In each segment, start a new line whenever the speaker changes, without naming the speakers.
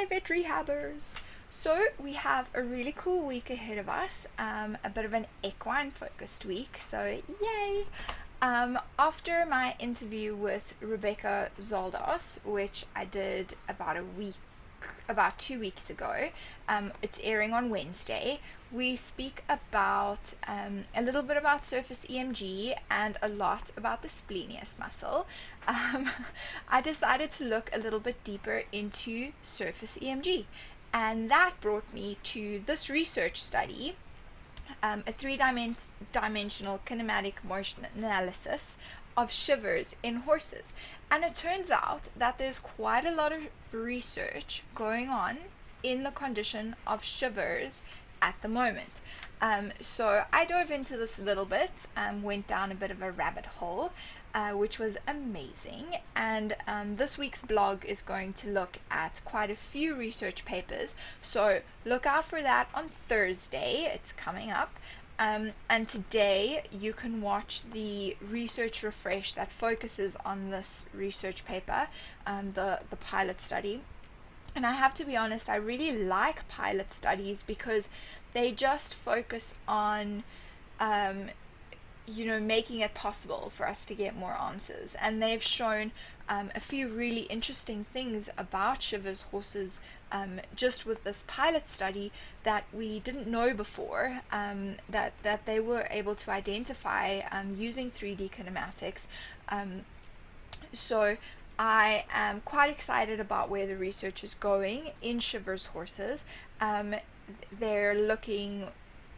Hi vet rehabbers! So we have a really cool week ahead of us, a bit of an equine focused week, so yay! After my interview with Rebecca Zoldos, which I did about 2 weeks ago, it's airing on Wednesday. We speak about a little bit about surface EMG and a lot about the splenius muscle. I decided to look a little bit deeper into surface EMG, and that brought me to this research study, a three-dimensional kinematic motion analysis of shivers in horses. And it turns out that there's quite a lot of research going on in the condition of shivers at the moment. So I dove into this a little bit, went down a bit of a rabbit hole, which was amazing. And this week's blog is going to look at quite a few research papers, so look out for that on Thursday. It's coming up. And today you can watch the research refresh that focuses on this research paper, the pilot study. And I have to be honest, I really like pilot studies because they just focus on making it possible for us to get more answers. And they've shown a few really interesting things about Shivers horses just with this pilot study that we didn't know before, that they were able to identify using 3D kinematics. So I am quite excited about where the research is going in Shivers horses. They're looking,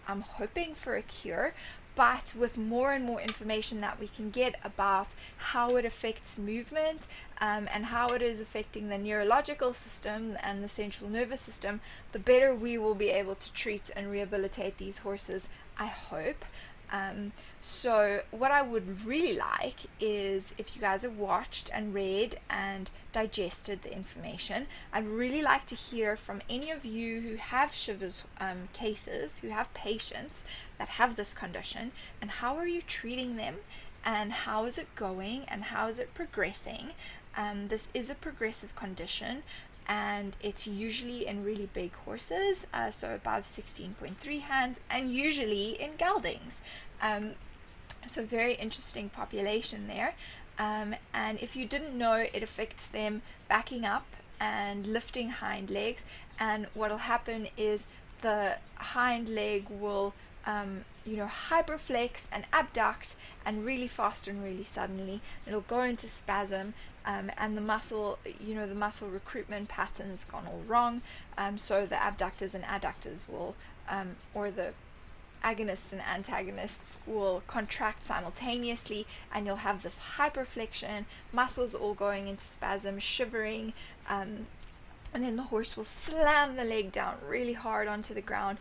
I'm hoping for a cure, but with more and more information that we can get about how it affects movement, and how it is affecting the neurological system and the central nervous system, the better we will be able to treat and rehabilitate these horses, I hope. So what I would really like is, if you guys have watched and read and digested the information, I'd really like to hear from any of you who have Shivers cases, who have patients that have this condition, and how are you treating them, and how is it going, and how is it progressing. This is a progressive condition, and it's usually in really big horses, so above 16.3 hands, and usually in geldings. So very interesting population there. And if you didn't know, it affects them backing up and lifting hind legs, and what'll happen is the hind leg will hyperflex and abduct, and really fast and really suddenly it'll go into spasm, and the muscle recruitment pattern's gone all wrong. So the abductors and adductors will, or the agonists and antagonists will contract simultaneously, and you'll have this hyperflexion, muscles all going into spasm, shivering, and then the horse will slam the leg down really hard onto the ground.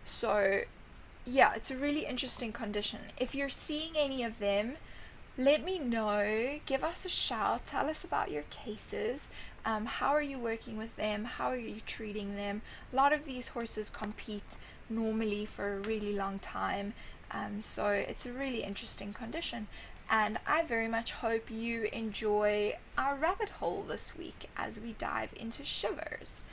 So yeah, it's a really interesting condition. If you're seeing any of them, let me know, give us a shout, tell us about your cases. How are you working with them? How are you treating them? A lot of these horses compete normally for a really long time, so it's a really interesting condition, and I very much hope you enjoy our rabbit hole this week as we dive into Shivers.